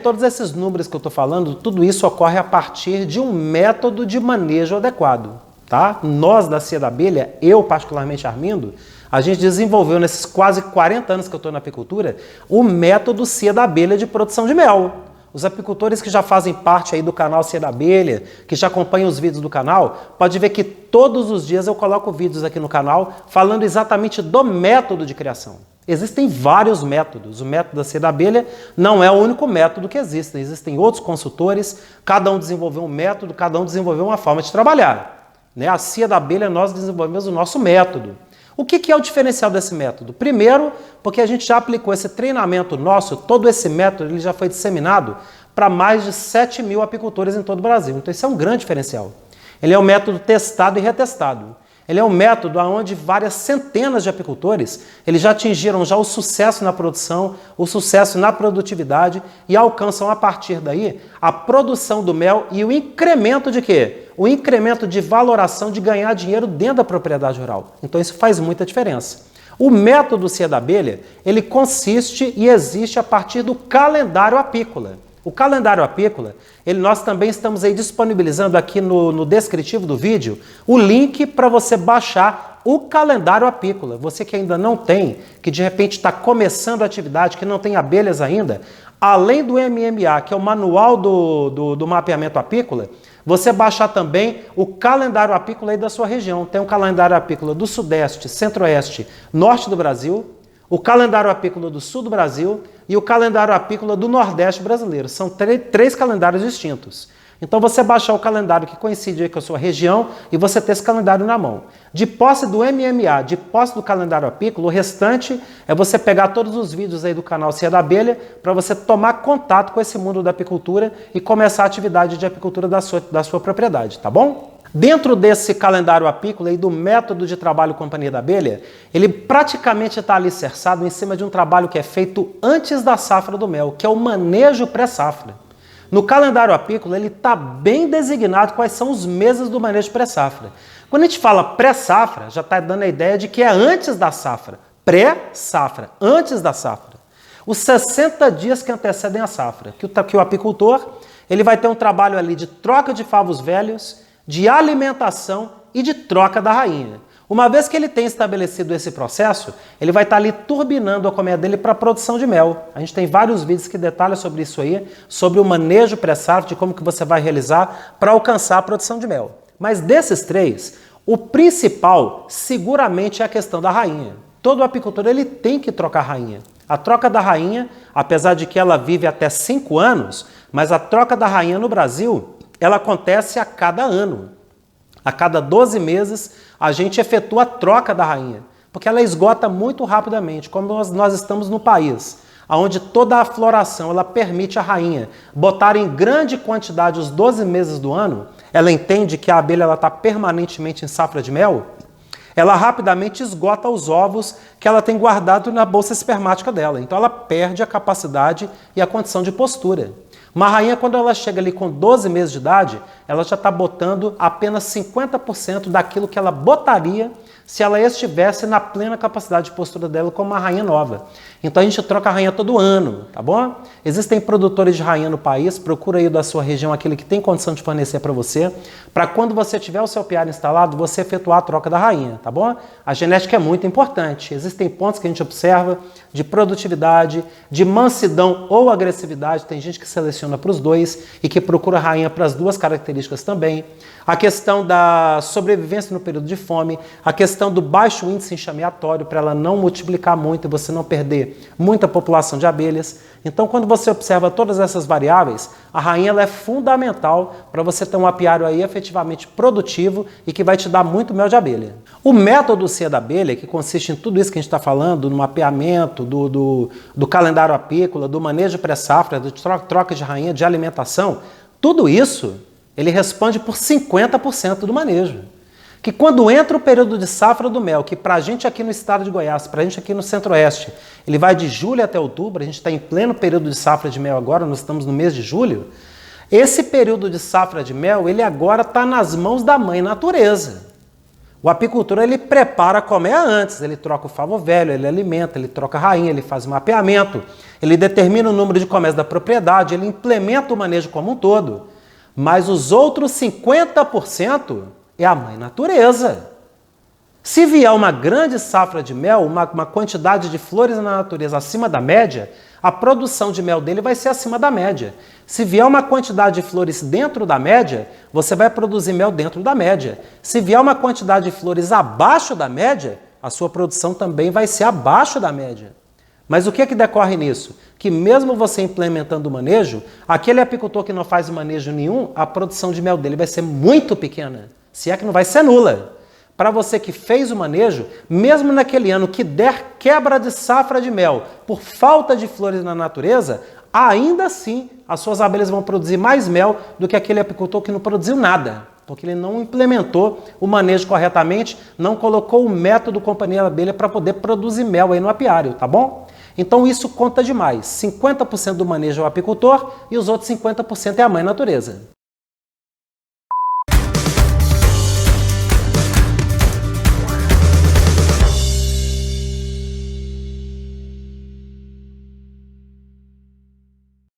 Todos esses números que eu estou falando, tudo isso ocorre a partir de um método de manejo adequado, tá? Nós da Cia da Abelha, eu particularmente, Armindo, a gente desenvolveu nesses quase 40 anos que eu estou na apicultura, o método Cia da Abelha de produção de mel. Os apicultores que já fazem parte aí do canal Cia da Abelha, que já acompanham os vídeos do canal, pode ver que todos os dias eu coloco vídeos aqui no canal falando exatamente do método de criação. Existem vários métodos. O método da Cia da Abelha não é o único método que existe. Existem outros consultores, cada um desenvolveu um método, cada um desenvolveu uma forma de trabalhar. A Cia da Abelha, nós desenvolvemos o nosso método. O que é o diferencial desse método? Primeiro, porque a gente já aplicou esse treinamento nosso, todo esse método ele já foi disseminado para mais de 7 mil apicultores em todo o Brasil. Então isso é um grande diferencial. Ele é um método testado e retestado. Ele é um método onde várias centenas de apicultores eles já atingiram já o sucesso na produção, o sucesso na produtividade e alcançam a partir daí a produção do mel e o incremento de quê? O incremento de valoração de ganhar dinheiro dentro da propriedade rural. Então isso faz muita diferença. O método Cia da Abelha, ele consiste e existe a partir do calendário apícola. O calendário apícola, nós também estamos aí disponibilizando aqui no descritivo do vídeo o link para você baixar o calendário apícola. Você que ainda não tem, que de repente está começando a atividade, que não tem abelhas ainda, além do MMA, que é o manual do mapeamento apícola, você baixar também o calendário apícola aí da sua região. Tem um calendário apícola do Sudeste, Centro-Oeste, Norte do Brasil, o calendário apícola do Sul do Brasil e o calendário apícola do Nordeste brasileiro. São três calendários distintos. Então você baixar o calendário que coincide aí com a sua região e você ter esse calendário na mão. De posse do MMA, de posse do calendário apícola, o restante é você pegar todos os vídeos aí do canal Cia da Abelha para você tomar contato com esse mundo da apicultura e começar a atividade de apicultura da sua propriedade, tá bom? Dentro desse calendário apícola e do método de trabalho Companhia da Abelha, ele praticamente está alicerçado em cima de um trabalho que é feito antes da safra do mel, que é o manejo pré-safra. No calendário apícola, ele está bem designado quais são os meses do manejo pré-safra. Quando a gente fala pré-safra, já está dando a ideia de que é antes da safra. Pré-safra, antes da safra. Os 60 dias que antecedem a safra, que o apicultor ele vai ter um trabalho ali de troca de favos velhos, de alimentação e de troca da rainha. Uma vez que ele tem estabelecido esse processo, ele vai estar ali turbinando a colmeia dele para a produção de mel. A gente tem vários vídeos que detalham sobre isso aí, sobre o manejo pré-safra, de como que você vai realizar para alcançar a produção de mel. Mas desses três, o principal seguramente é a questão da rainha. Todo apicultor ele tem que trocar a rainha. A troca da rainha, apesar de que ela vive até 5 anos, mas a troca da rainha no Brasil ela acontece a cada ano. A cada 12 meses, a gente efetua a troca da rainha, porque ela esgota muito rapidamente, como nós estamos no país, onde toda a floração ela permite a rainha botar em grande quantidade os 12 meses do ano, ela entende que a abelha está permanentemente em safra de mel, ela rapidamente esgota os ovos que ela tem guardado na bolsa espermática dela. Então ela perde a capacidade e a condição de postura. Uma rainha, quando ela chega ali com 12 meses de idade, ela já está botando apenas 50% daquilo que ela botaria se ela estivesse na plena capacidade de postura dela como uma rainha nova. Então a gente troca a rainha todo ano, tá bom? Existem produtores de rainha no país, procura aí da sua região aquele que tem condição de fornecer para você, para quando você tiver o seu piar instalado, você efetuar a troca da rainha, tá bom? A genética é muito importante, existem pontos que a gente observa de produtividade, de mansidão ou agressividade, tem gente que seleciona para os dois e que procura a rainha para as duas características também. A questão da sobrevivência no período de fome, a questão do baixo índice enxameatório para ela não multiplicar muito e você não perder muita população de abelhas. Então, quando você observa todas essas variáveis, a rainha ela é fundamental para você ter um apiário aí efetivamente produtivo e que vai te dar muito mel de abelha. O método Cia da Abelha, que consiste em tudo isso que a gente está falando, no mapeamento, do calendário apícola, do manejo pré-safra, de troca de rainha, de alimentação, tudo isso ele responde por 50% do manejo. Que quando entra o período de safra do mel, que para a gente aqui no estado de Goiás, para a gente aqui no Centro-Oeste, ele vai de julho até outubro, a gente está em pleno período de safra de mel agora, nós estamos no mês de julho, esse período de safra de mel, ele agora está nas mãos da mãe natureza. O apicultor, ele prepara a colmeia antes, ele troca o favo velho, ele alimenta, ele troca a rainha, ele faz o mapeamento, ele determina o número de colmeias da propriedade, ele implementa o manejo como um todo. Mas os outros 50% é a mãe natureza. Se vier uma grande safra de mel, uma quantidade de flores na natureza acima da média, a produção de mel dele vai ser acima da média. Se vier uma quantidade de flores dentro da média, você vai produzir mel dentro da média. Se vier uma quantidade de flores abaixo da média, a sua produção também vai ser abaixo da média. Mas o que é que decorre nisso? Que mesmo você implementando o manejo, aquele apicultor que não faz manejo nenhum, a produção de mel dele vai ser muito pequena, se é que não vai ser nula. Para você que fez o manejo, mesmo naquele ano que der quebra de safra de mel por falta de flores na natureza, ainda assim as suas abelhas vão produzir mais mel do que aquele apicultor que não produziu nada, porque ele não implementou o manejo corretamente, não colocou o método companhia abelha para poder produzir mel aí no apiário, tá bom? Então isso conta demais. 50% do manejo é o apicultor e os outros 50% é a mãe natureza.